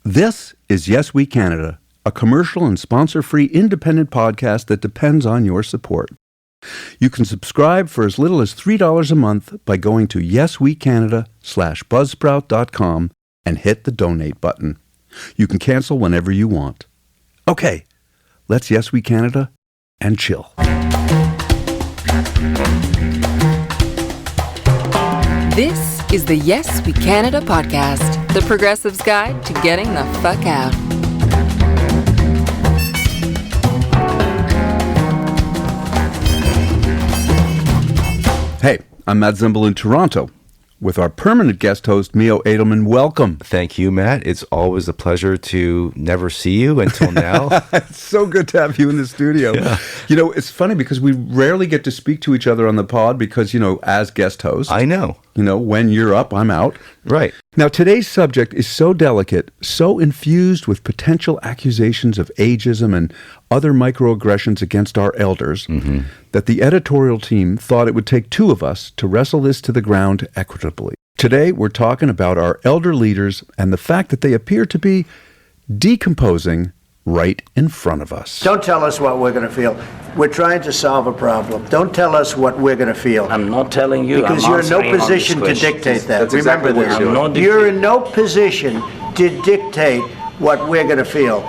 This is Yes We Canada, a commercial and sponsor-free independent podcast that depends on your support. You can subscribe for as little as $3 a month by going to yeswecanada.com/buzzsprout.com and hit the donate button. You can cancel whenever you want. Okay, let's Yes We Canada and chill. This is the Yes We Canada podcast, the progressive's guide to getting the fuck out. Hey, I'm Matt Zimbel in Toronto with our permanent guest host, Mio Adilman. Welcome. Thank you, Matt. It's always a pleasure to never see you until now. It's so good to have you in the studio. Yeah. You know, it's funny because we rarely get to speak to each other on the pod because, as guest host. I know. When you're up, I'm out. Right. Now, today's subject is so delicate, so infused with potential accusations of ageism and other microaggressions against our elders, that the editorial team thought it would take two of us to wrestle this to the ground equitably. Today, we're talking about our elder leaders and the fact that they appear to be decomposing right in front of us. Don't tell us what we're going to feel. We're trying to solve a problem. Don't tell us what we're going to feel. I'm not telling you. Because you're in no position to dictate that. That's Remember exactly what this. you're You're in no position to dictate what we're going to feel.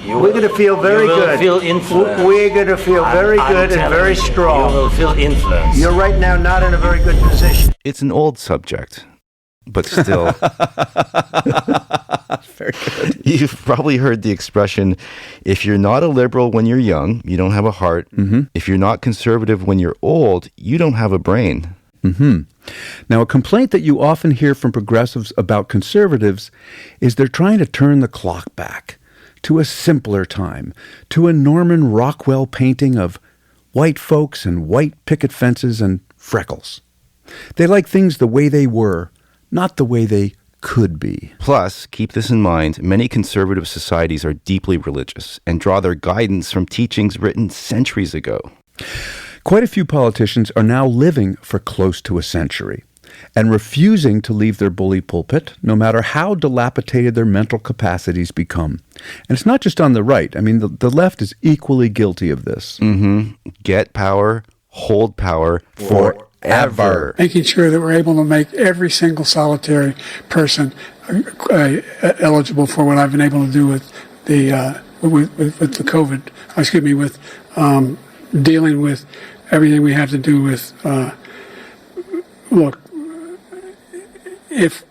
We're going to feel very good. You will feel influenced. We're going to feel very good and very strong. You will feel influenced. You're right now not in a very good position. It's an old subject, but still. Very good. You've probably heard the expression, if you're not a liberal when you're young, you don't have a heart. If you're not conservative when you're old, you don't have a brain. Now, a complaint that you often hear from progressives about conservatives is they're trying to turn the clock back to a simpler time, to a Norman Rockwell painting of white folks and white picket fences and freckles. They like things the way they were, not the way they could be. Plus, keep this in mind, many conservative societies are deeply religious and draw their guidance from teachings written centuries ago. Quite a few politicians are now living for close to a century and refusing to leave their bully pulpit, no matter how dilapidated their mental capacities become. And it's not just on the right. I mean, the left is equally guilty of this. Get power, hold power forever. Making sure that we're able to make every single solitary person eligible for what I've been able to do with the with the COVID. With dealing with everything we have to do with. Look, if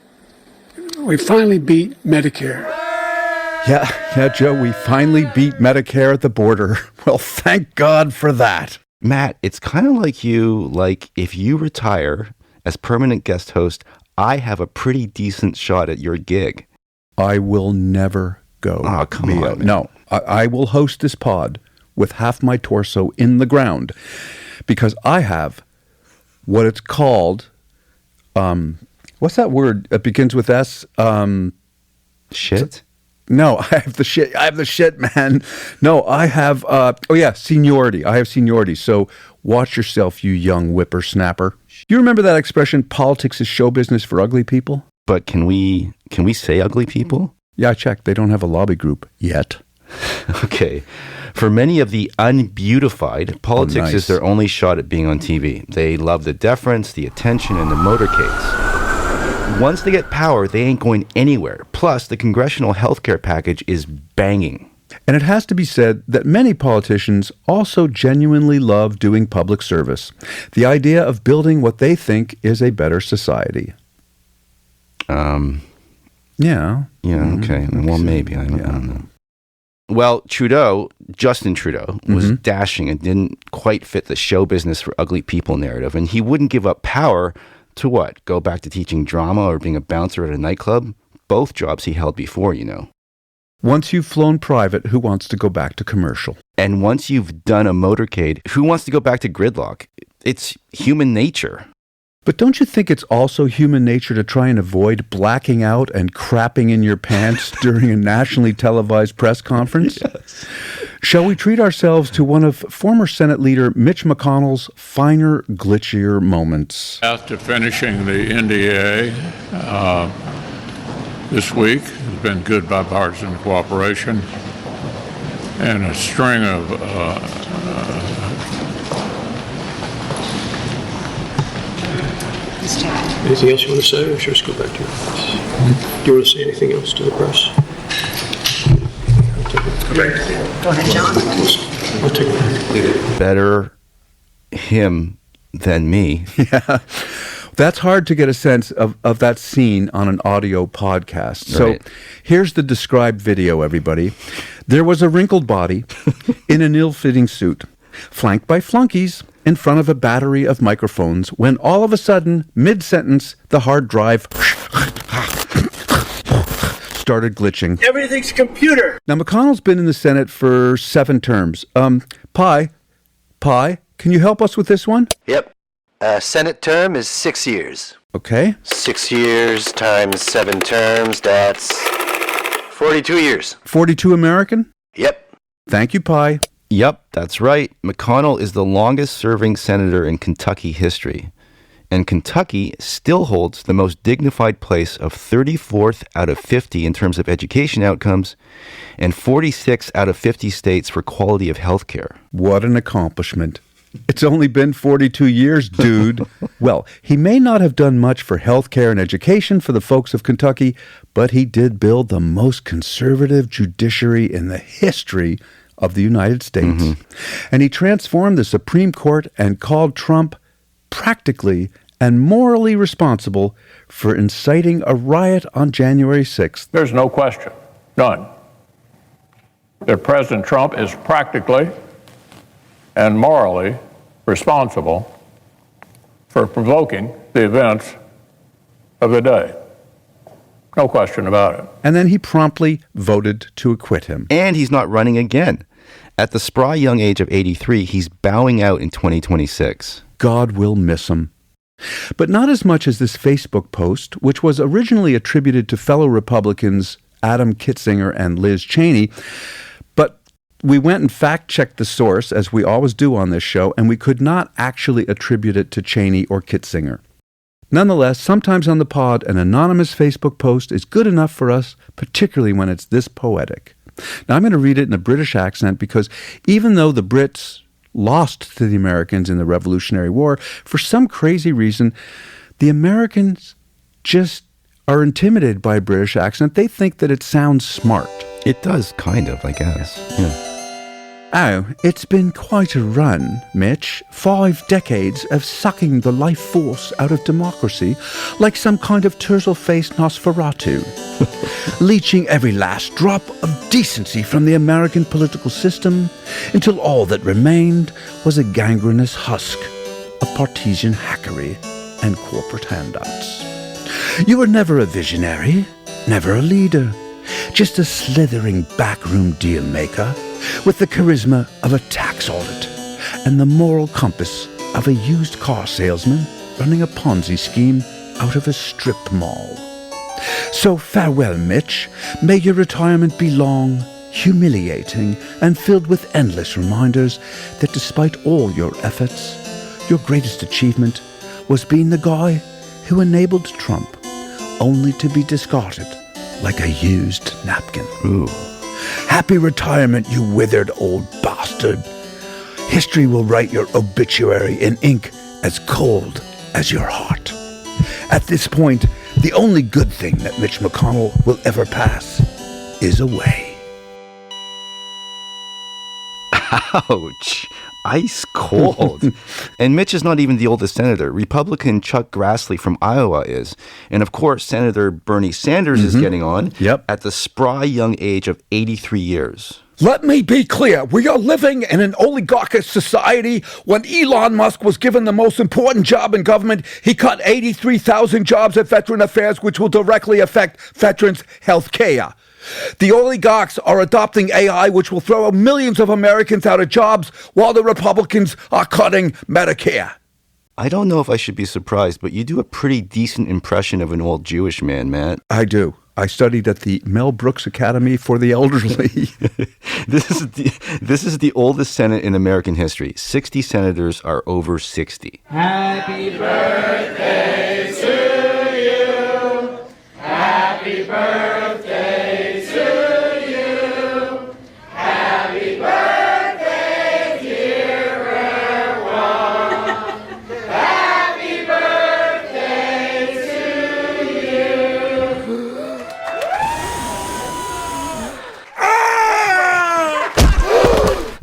we finally beat Medicare. Yeah, Joe, we finally beat Medicare at the border. Well, thank God for that. Matt, it's kind of like if you retire as permanent guest host, I have a pretty decent shot at your gig. I will never go. Oh, come on. Man. No, I will host this pod with half my torso in the ground because I have what it's called, what's that word? It begins with S. Shit? No, I have the shit, man. No, I have, seniority. I have seniority. So watch yourself, you young whippersnapper. You remember that expression, politics is show business for ugly people? But can we say ugly people? Yeah, I checked. They don't have a lobby group yet. Okay. For many of the unbeautified, politics is their only shot at being on TV. They love the deference, the attention, and the motorcades. Once they get power, they ain't going anywhere. Plus, the congressional healthcare package is banging. And it has to be said that many politicians also genuinely love doing public service. The idea of building what they think is a better society. Yeah. Yeah, okay. Well, maybe. I don't know. Well, Justin Trudeau, was dashing and didn't quite fit the show business for ugly people narrative. And he wouldn't give up power to what? Go back to teaching drama or being a bouncer at a nightclub? Both jobs he held before, Once you've flown private, who wants to go back to commercial? And once you've done a motorcade, who wants to go back to gridlock? It's human nature. But don't you think it's also human nature to try and avoid blacking out and crapping in your pants during a nationally televised press conference? Yes. Shall we treat ourselves to one of former Senate leader Mitch McConnell's finer, glitchier moments? After finishing the NDA, This week has been good bipartisan cooperation and a string of Anything else you want to say, or should I just go back to your press? Do you want to say anything else to the press? Go ahead, John. I'll take it. Better him than me. Yeah. That's hard to get a sense of that scene on an audio podcast. So Right. here's the described video, everybody. There was a wrinkled body in an ill-fitting suit, flanked by flunkies in front of a battery of microphones, when all of a sudden, mid-sentence, the hard drive started glitching. Everything's computer. Now, McConnell's been in the Senate for 7 terms. Pi, can you help us with this one? Yep. Senate term is 6 years. Okay. 6 years times 7 terms, that's 42 years. 42 American? Yep. Thank you, Pi. Yep, that's right. McConnell is the longest serving senator in Kentucky history. And Kentucky still holds the most dignified place of 34th out of 50 in terms of education outcomes and 46 out of 50 states for quality of health care. What an accomplishment. It's only been 42 years, dude. Well, he may not have done much for healthcare and education for the folks of Kentucky, but he did build the most conservative judiciary in the history of the United States. And he transformed the Supreme Court and called Trump practically and morally responsible for inciting a riot on January 6th. There's no question, none, that President Trump is practically and morally responsible for provoking the events of the day. No question about it. And then he promptly voted to acquit him. And he's not running again. At the spry young age of 83, he's bowing out in 2026. God will miss him. But not as much as this Facebook post, which was originally attributed to fellow Republicans Adam Kitzinger and Liz Cheney. But we went and fact-checked the source, as we always do on this show, and we could not actually attribute it to Cheney or Kitzinger. Nonetheless, sometimes on the pod, an anonymous Facebook post is good enough for us, particularly when it's this poetic. Now, I'm going to read it in a British accent because even though the Brits lost to the Americans in the Revolutionary War, for some crazy reason, the Americans just are intimidated by a British accent. They think that it sounds smart. It does, kind of, I guess. Yeah. Oh, it's been quite a run, Mitch. 5 decades of sucking the life force out of democracy like some kind of turtle-faced Nosferatu. Leeching every last drop of decency from the American political system until all that remained was a gangrenous husk of partisan hackery and corporate handouts. You were never a visionary, never a leader, just a slithering backroom deal maker with the charisma of a tax audit and the moral compass of a used car salesman running a Ponzi scheme out of a strip mall. So farewell, Mitch. May your retirement be long, humiliating, and filled with endless reminders that despite all your efforts, your greatest achievement was being the guy who enabled Trump only to be discarded like a used napkin. Ooh. Happy retirement, you withered old bastard. History will write your obituary in ink as cold as your heart. At this point, the only good thing that Mitch McConnell will ever pass is away. Ouch. Ice cold. And Mitch is not even the oldest senator. Republican Chuck Grassley from Iowa is. And of course, Senator Bernie Sanders is getting on at the spry young age of 83 years. Let me be clear. We are living in an oligarchic society. When Elon Musk was given the most important job in government, he cut 83,000 jobs at Veteran Affairs, which will directly affect veterans' health care. The oligarchs are adopting AI, which will throw millions of Americans out of jobs, while the Republicans are cutting Medicare. I don't know if I should be surprised, but you do a pretty decent impression of an old Jewish man, Matt. I do. I studied at the Mel Brooks Academy for the Elderly. This is the oldest Senate in American history. 60 senators are over 60. Happy birthday to you. Happy birthday.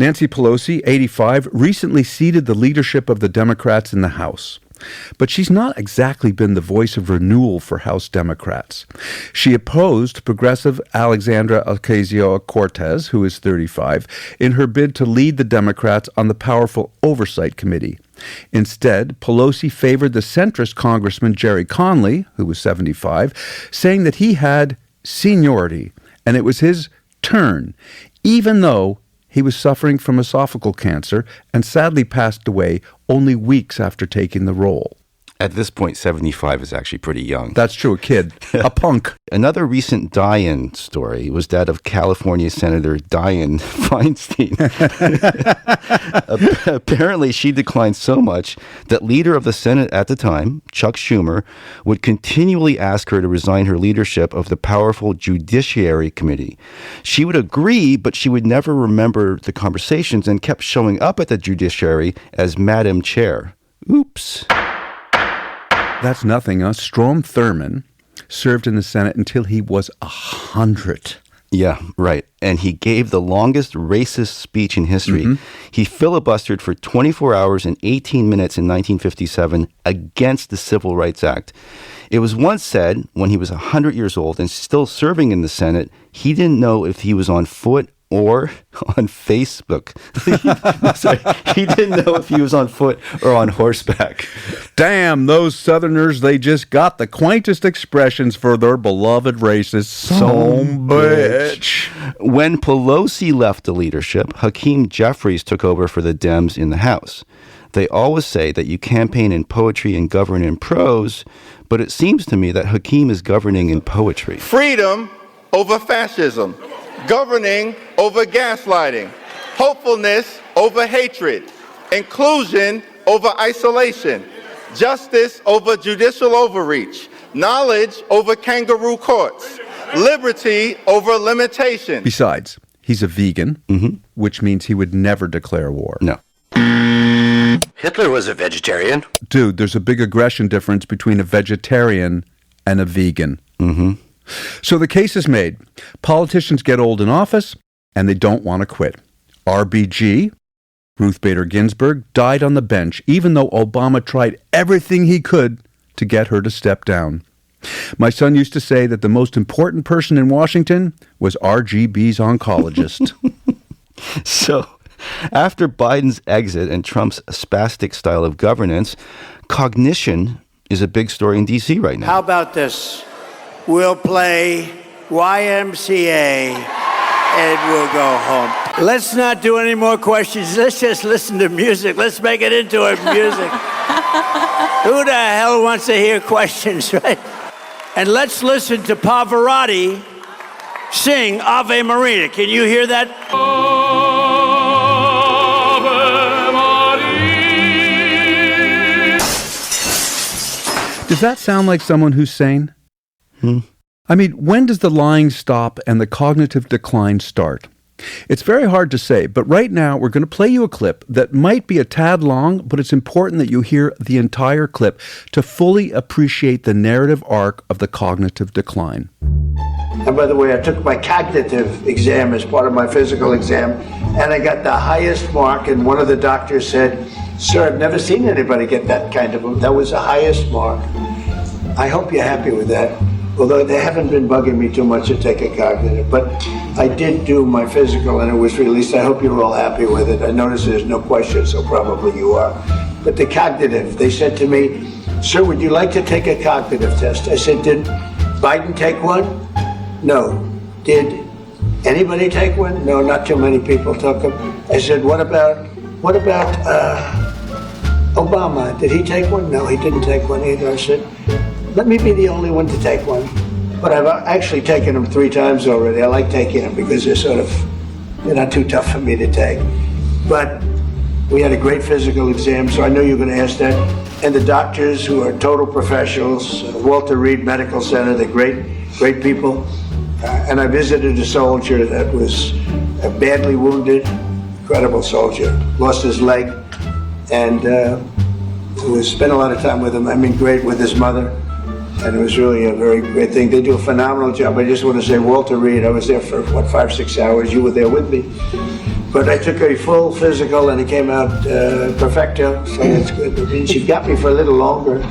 Nancy Pelosi, 85, recently ceded the leadership of the Democrats in the House. But she's not exactly been the voice of renewal for House Democrats. She opposed progressive Alexandra Ocasio-Cortez, who is 35, in her bid to lead the Democrats on the powerful Oversight Committee. Instead, Pelosi favored the centrist Congressman Jerry Conley, who was 75, saying that he had seniority and it was his turn, even though he was suffering from esophageal cancer and sadly passed away only weeks after taking the role. At this point, 75 is actually pretty young. That's true, a kid, a punk. Another recent die-in story was that of California Senator Dianne Feinstein. Apparently, she declined so much that leader of the Senate at the time, Chuck Schumer, would continually ask her to resign her leadership of the powerful Judiciary Committee. She would agree, but she would never remember the conversations and kept showing up at the Judiciary as Madam Chair. Oops. That's nothing. Strom Thurmond served in the Senate until he was 100. Yeah, right. And he gave the longest racist speech in history. Mm-hmm. He filibustered for 24 hours and 18 minutes in 1957 against the Civil Rights Act. It was once said, when he was 100 years old and still serving in the Senate, he didn't know if he was on foot or on Facebook. Sorry, he didn't know if he was on foot or on horseback. Damn, those Southerners, they just got the quaintest expressions for their beloved racist son bitch. When Pelosi left the leadership, Hakeem Jeffries took over for the Dems in the House. They always say that you campaign in poetry and govern in prose, but it seems to me that Hakeem is governing in poetry. Freedom over fascism. Governing over gaslighting, hopefulness over hatred, inclusion over isolation, justice over judicial overreach, knowledge over kangaroo courts, liberty over limitation. Besides, he's a vegan, which means he would never declare war. No. Hitler was a vegetarian. Dude, there's a big aggression difference between a vegetarian and a vegan. Mm-hmm. So the case is made. Politicians get old in office, and they don't want to quit. RBG, Ruth Bader Ginsburg, died on the bench, even though Obama tried everything he could to get her to step down. My son used to say that the most important person in Washington was RGB's oncologist. So, after Biden's exit and Trump's spastic style of governance, cognition is a big story in D.C. right now. How about this? We'll play YMCA and we'll go home. Let's not do any more questions. Let's just listen to music. Let's make it into a music. Who the hell wants to hear questions, right? And let's listen to Pavarotti sing Ave Maria. Can you hear that? Ave Maria. Does that sound like someone who's sane? I mean, when does the lying stop and the cognitive decline start? It's very hard to say, but right now we're going to play you a clip that might be a tad long, but it's important that you hear the entire clip to fully appreciate the narrative arc of the cognitive decline. And by the way, I took my cognitive exam as part of my physical exam, and I got the highest mark, and one of the doctors said, "Sir, I've never seen anybody get that kind of, that was the highest mark." I hope you're happy with that. Although they haven't been bugging me too much to take a cognitive, but I did do my physical and it was released. I hope you're all happy with it. I noticed there's no question, so probably you are. But the cognitive, they said to me, "Sir, would you like to take a cognitive test?" I said, "Did Biden take one?" "No." "Did anybody take one?" "No, not too many people took them." I said, what about Obama? Did he take one?" "No, he didn't take one either." I said, "Let me be the only one to take one." But I've actually taken them 3 times already. I like taking them because they're not too tough for me to take. But we had a great physical exam, so I know you're going to ask that. And the doctors who are total professionals, Walter Reed Medical Center, they're great people. And I visited a soldier that was badly wounded, incredible soldier, lost his leg, and spent a lot of time with him. I mean, great with his mother. And it was really a very great thing. They do a phenomenal job. I just want to say, Walter Reed, I was there for, 5-6 hours. You were there with me. But I took a full physical and it came out perfecto, so that's good. But then she got me for a little longer.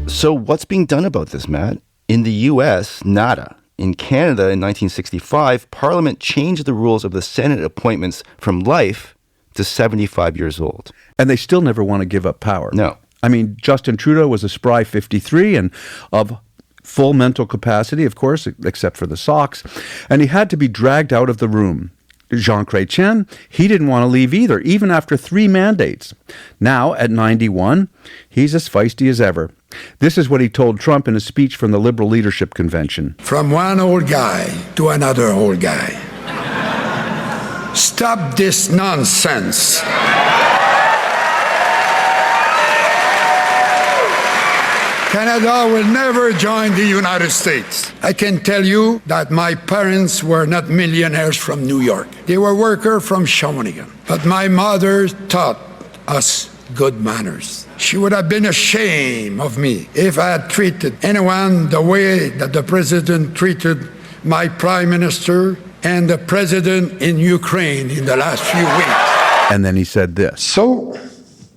So what's being done about this, Matt? In the U.S., nada. In Canada in 1965, Parliament changed the rules of the Senate appointments from life to 75 years old. And they still never want to give up power. No. I mean, Justin Trudeau was a spry 53 and of full mental capacity, of course, except for the socks. And he had to be dragged out of the room. Jean Chrétien, he didn't want to leave either, even after 3 mandates. Now, at 91, he's as feisty as ever. This is what he told Trump in a speech from the Liberal Leadership Convention. From one old guy to another old guy. Stop this nonsense. Canada will never join the United States. I can tell you that my parents were not millionaires from New York. They were workers from Shawinigan. But my mother taught us good manners. She would have been ashamed of me if I had treated anyone the way that the president treated my prime minister and the president in Ukraine in the last few weeks. And then he said this. So,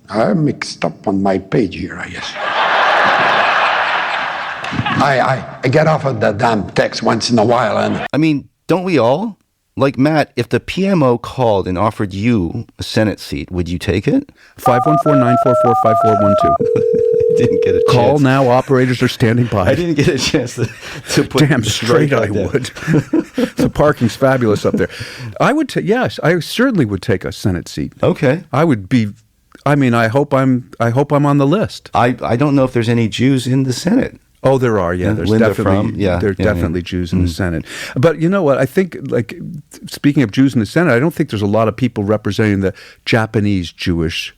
I mixed up on my page here, I guess. I get off of the damn text once in a while. And I mean, don't we all? Like, Matt, if the PMO called and offered you a Senate seat, would you take it? 514-944-5412. Didn't get a chance. Call now, operators are standing by. I didn't get a chance to put Damn straight I would. The parking's fabulous up there. I would yes, I certainly would take a Senate seat. Okay. I would be I mean, I hope I'm on the list. I don't know if there's any Jews in the Senate. Oh, there are. Yeah, there's Linda definitely definitely Jews in the Senate. But you know what? I think, like, speaking of Jews in the Senate, I don't think there's a lot of people representing the Japanese Jewish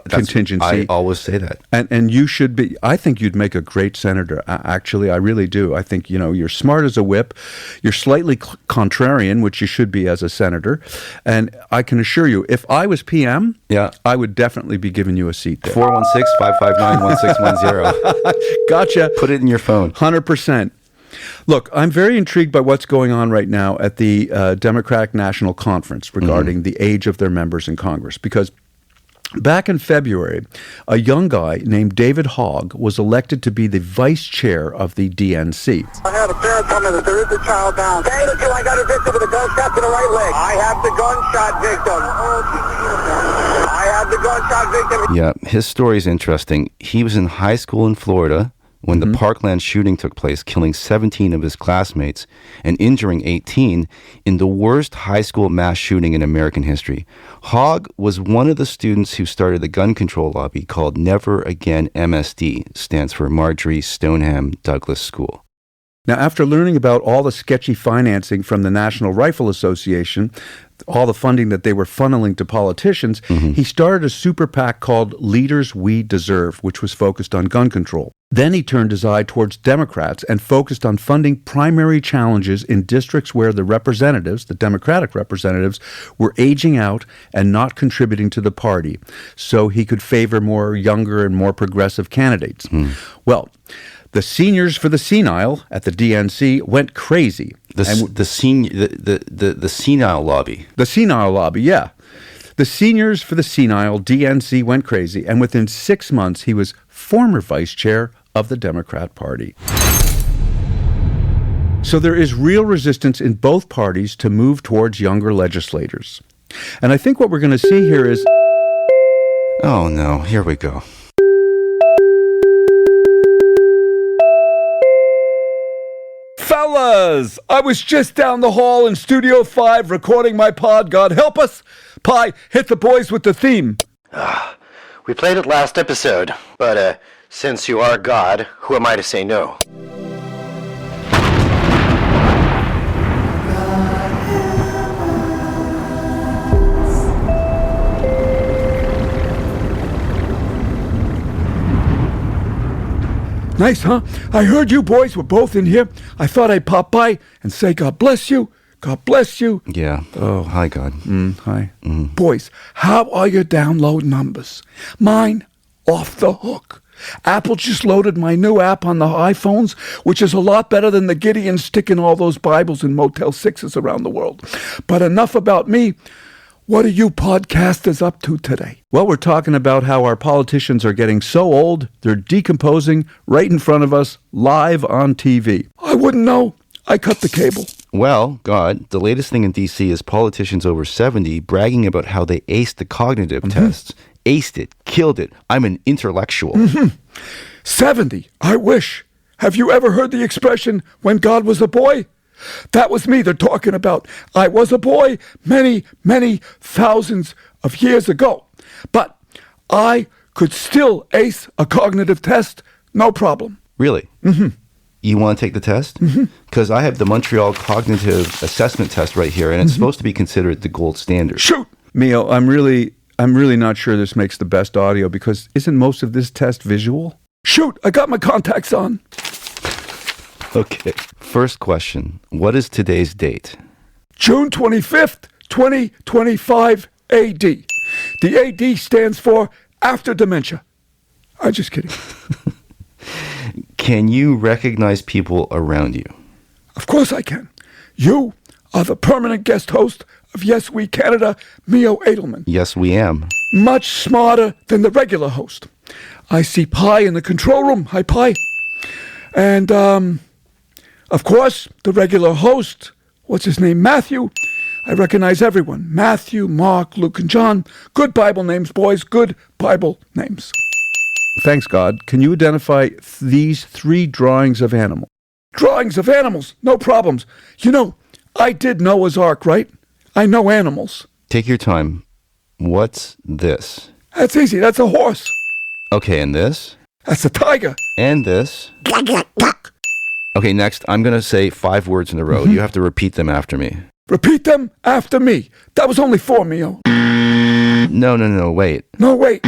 contingency. I always say that. And you should be. I think you'd make a great senator. Actually, I really do. I think, you're smart as a whip. You're slightly contrarian, which you should be as a senator. And I can assure you, if I was PM, I would definitely be giving you a seat there. 416-559-1610. Gotcha. Put it in your phone. 100%. Look, I'm very intrigued by what's going on right now at the Democratic National Conference regarding the age of their members in Congress, because back in February, a young guy named David Hogg was elected to be the vice chair of the DNC. I had a parent tell me that there is a child down. Say it until I got a victim with a gunshot to the right leg. I have the gunshot victim. I have the gunshot victim. Yeah, his story is interesting. He was in high school in Florida when the Parkland shooting took place, killing 17 of his classmates and injuring 18 in the worst high school mass shooting in American history. Hogg was one of the students who started the gun control lobby called Never Again MSD, stands for Marjorie Stoneham Douglas School. Now, after learning about all the sketchy financing from the National Rifle Association, all the funding that they were funneling to politicians, he started a super PAC called Leaders We Deserve, which was focused on gun control. Then he turned his eye towards Democrats and focused on funding primary challenges in districts where the representatives, the Democratic representatives, were aging out and not contributing to the party, so he could favor more younger and more progressive candidates. Well, the seniors for the senile at the DNC went crazy. The senile lobby. The senile lobby, yeah. The seniors for the senile DNC went crazy, and within 6 months, he was former vice chair of the Democrat Party. So there is real resistance in both parties to move towards younger legislators. And I think what we're going to see here is... Oh, no. Here we go. Fellas, I was just down the hall in Studio 5 recording my pod. God help us. Pi, hit the boys with the theme. We played it last episode, but since you are God, who am I to say no? Nice, huh? I heard you boys were both in here. I thought I'd pop by and say God bless you. God bless you. Yeah. Oh, hi, God. Hi. Boys, how are your download numbers? Mine, off the hook. Apple just loaded my new app on the iPhones, which is a lot better than the Gideons sticking all those Bibles in Motel 6s around the world. But enough about me. What are you podcasters up to today? Well, we're talking about how our politicians are getting so old, they're decomposing right in front of us, live on TV. I wouldn't know. I cut the cable. Well, God, the latest thing in D.C. is politicians over 70 bragging about how they aced the cognitive tests. Aced it, killed it. I'm an intellectual. 70, I wish. Have you ever heard the expression, when God was a boy? That was me they're talking about. I was a boy many, many thousands of years ago. But I could still ace a cognitive test, no problem. Really? You want to take the test? Because I have the Montreal Cognitive Assessment Test right here, and it's supposed to be considered the gold standard. Shoot! Mio, I'm really not sure this makes the best audio, because isn't most of this test visual? Shoot! I got my contacts on. Okay. First question. What is today's date? June 25th, 2025 AD. The AD stands for after dementia. I'm just kidding. Can you recognize people around you? Of course I can. You are the permanent guest host of Yes We Canada, Mio Adilman. Yes, we am. Much smarter than the regular host. I see Pi in the control room. Hi, Pi. And, of course, the regular host, what's his name, Matthew. I recognize everyone. Matthew, Mark, Luke, and John. Good Bible names, boys. Good Bible names. Thanks, God. Can you identify these 3 drawings of animals? Drawings of animals? No problems. You know, I did Noah's Ark, right? I know animals. Take your time. What's this? That's easy. That's a horse. Okay, and this? That's a tiger. And this? Okay, next, I'm going to say 5 words in a row. You have to repeat them after me. Repeat them after me. That was only 4, Mio. No, wait. No, wait.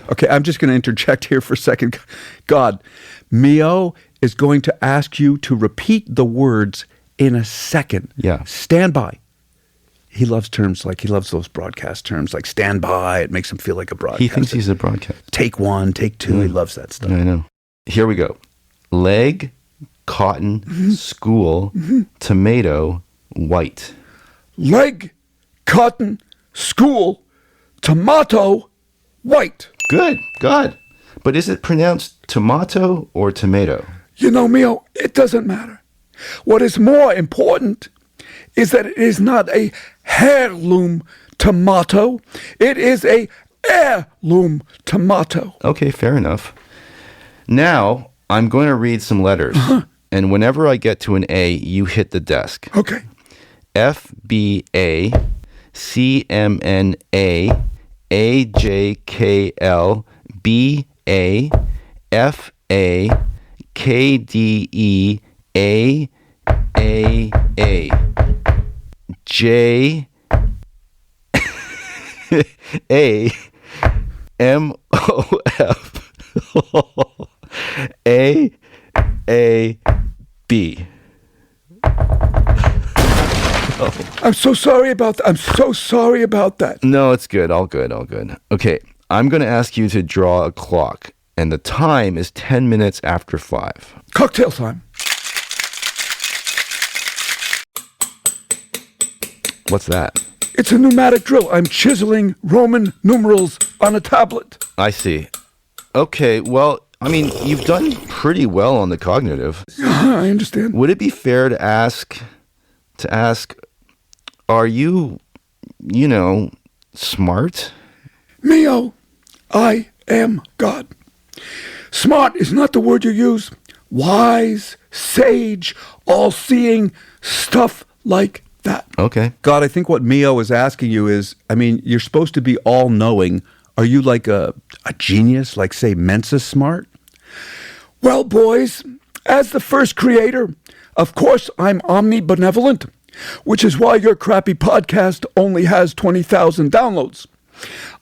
Okay, I'm just going to interject here for a second. God, Mio is going to ask you to repeat the words in a second. Yeah. Stand by. He loves those broadcast terms like stand by. It makes him feel like a broadcaster. He thinks he's a broadcaster. Take 1, take 2. He loves that stuff. I know. Here we go. Leg, cotton, school, tomato, white. Leg, cotton, school, tomato, white. Good. But is it pronounced tomato or tomato? You know, Mio, it doesn't matter. What is more important is that it is not a heirloom tomato. It is a heirloom tomato. Okay, fair enough. Now, I'm going to read some letters. And whenever I get to an A, you hit the desk. Okay. FBA, CMNA, AJKL, BA, FA, KDE, AAA, J, A, MOF, AAB. Oh. I'm so sorry about that. No, it's good. All good. Okay, I'm going to ask you to draw a clock, and the time is 10 minutes after 5. Cocktail time. What's that? It's a pneumatic drill. I'm chiseling Roman numerals on a tablet. I see. Okay, well, I mean, you've done pretty well on the cognitive. I understand. Would it be fair to ask, are you, smart? Mio, I am God. Smart is not the word you use. Wise, sage, all-seeing, stuff like that. Okay. God, I think what Mio is asking you is, you're supposed to be all-knowing. Are you like a genius, like, say, Mensa smart? Well, boys, as the first creator, of course I'm omnibenevolent, which is why your crappy podcast only has 20,000 downloads.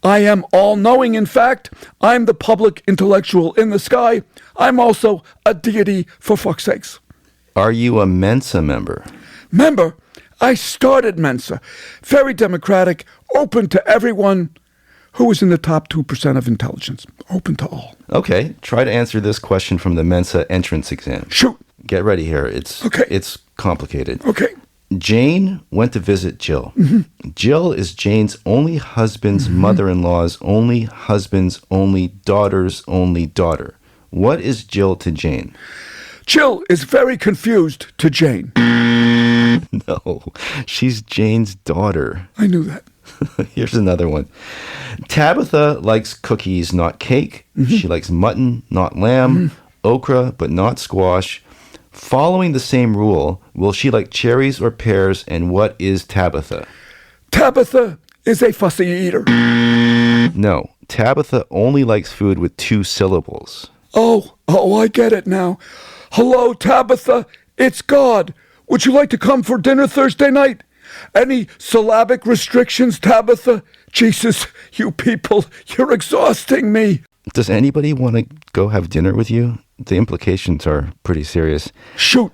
I am all-knowing, in fact. I'm the public intellectual in the sky. I'm also a deity, for fuck's sakes. Are you a Mensa member? Member? I started Mensa. Very democratic, open to everyone who is in the top 2% of intelligence? Open to all. Okay, try to answer this question from the Mensa entrance exam. Shoot. Get ready here. It's complicated. Okay. Jane went to visit Jill. Jill is Jane's only husband's mother-in-law's only husband's only daughter's only daughter. What is Jill to Jane? Jill is very confused to Jane. No, she's Jane's daughter. I knew that. Here's another one. Tabitha likes cookies, not cake. She likes mutton, not lamb. Okra, but not squash. Following the same rule, will she like cherries or pears, and what is Tabitha? Tabitha is a fussy eater. No, Tabitha only likes food with 2 syllables. Oh, I get it now. Hello, Tabitha. It's God. Would you like to come for dinner Thursday night? Any syllabic restrictions, Tabitha? Jesus, you people, you're exhausting me. Does anybody want to go have dinner with you? The implications are pretty serious. Shoot.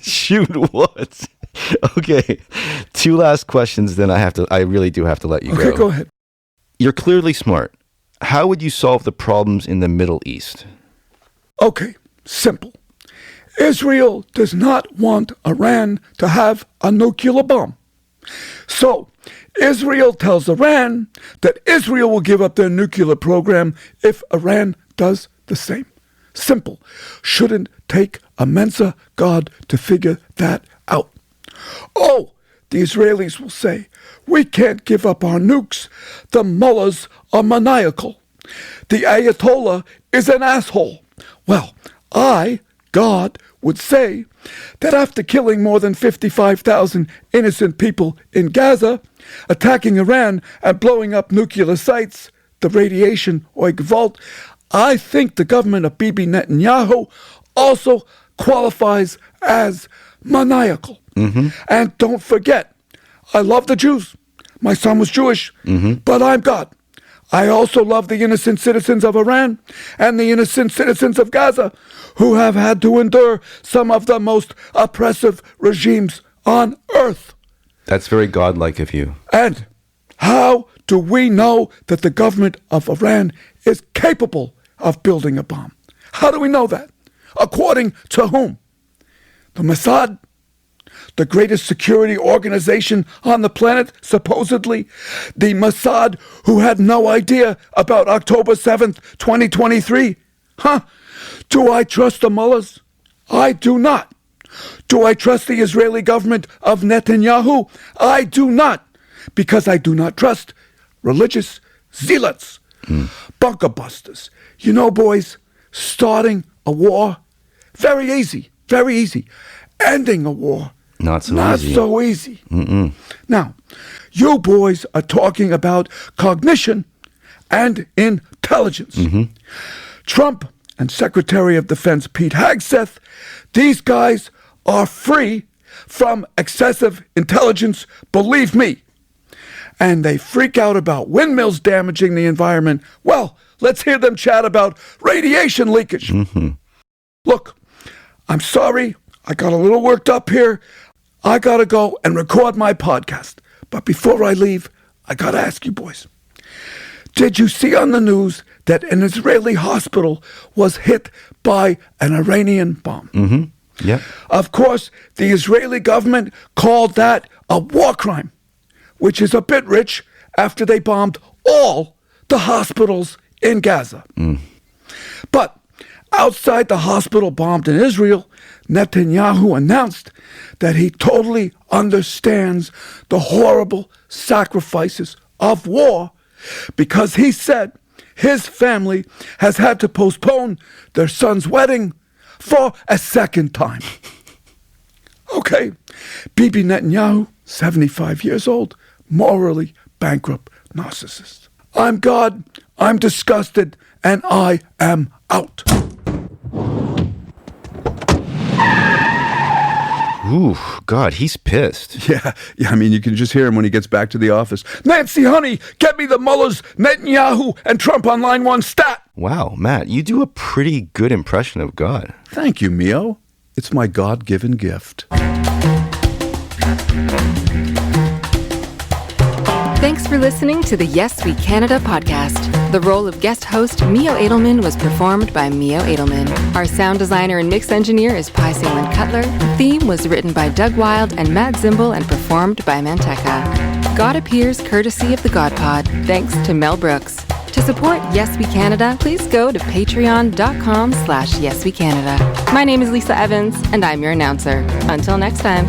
Shoot what? Okay. 2 last questions, then I really do have to let you go. Okay, go ahead. You're clearly smart. How would you solve the problems in the Middle East? Okay, simple. Israel does not want Iran to have a nuclear bomb. So, Israel tells Iran that Israel will give up their nuclear program if Iran does the same. Simple. Shouldn't take a Mensa God to figure that out. Oh, the Israelis will say, we can't give up our nukes. The mullahs are maniacal. The Ayatollah is an asshole. Well, God, would say that after killing more than 55,000 innocent people in Gaza, attacking Iran and blowing up nuclear sites, the radiation or Gewalt, I think the government of Bibi Netanyahu also qualifies as maniacal. And don't forget, I love the Jews. My son was Jewish, but I'm God. I also love the innocent citizens of Iran and the innocent citizens of Gaza who have had to endure some of the most oppressive regimes on earth. That's very godlike of you. And how do we know that the government of Iran is capable of building a bomb? How do we know that? According to whom? The Mossad? The greatest security organization on the planet, supposedly? The Mossad, who had no idea about October 7th, 2023? Huh? Do I trust the mullahs? I do not. Do I trust the Israeli government of Netanyahu? I do not. Because I do not trust religious zealots, bunker busters. You know, boys, starting a war, very easy, very easy. Ending a war, not so Not easy. so easy. Now, you boys are talking about cognition and intelligence. Trump and Secretary of Defense Pete Hegseth, these guys are free from excessive intelligence, believe me. And they freak out about windmills damaging the environment. Well, let's hear them chat about radiation leakage. Look, I'm sorry, I got a little worked up here. I gotta go and record my podcast. But before I leave, I gotta ask you boys, did you see on the news that an Israeli hospital was hit by an Iranian bomb? Yeah. Of course, the Israeli government called that a war crime, which is a bit rich after they bombed all the hospitals in Gaza. But outside the hospital bombed in Israel, Netanyahu announced that he totally understands the horrible sacrifices of war because he said his family has had to postpone their son's wedding for a second time. Okay, Bibi Netanyahu, 75 years old, morally bankrupt narcissist. I'm God, I'm disgusted, and I am out. Ooh, God, he's pissed. Yeah, I mean, you can just hear him when he gets back to the office. Nancy, honey, get me the mullahs, Netanyahu, and Trump on line 1 stat. Wow, Matt, you do a pretty good impression of God. Thank you, Mio. It's my God-given gift. Thanks for listening to the Yes We Canada podcast. The role of guest host Mio Adilman was performed by Mio Adilman. Our sound designer and mix engineer is Pi Singland Cutler. The theme was written by Doug Wild and Matt Zimbel and performed by Manteca. God appears courtesy of the God Pod, thanks to Mel Brooks. To support Yes We Canada, please go to patreon.com/YesWeCanada. My name is Lisa Evans, and I'm your announcer. Until next time.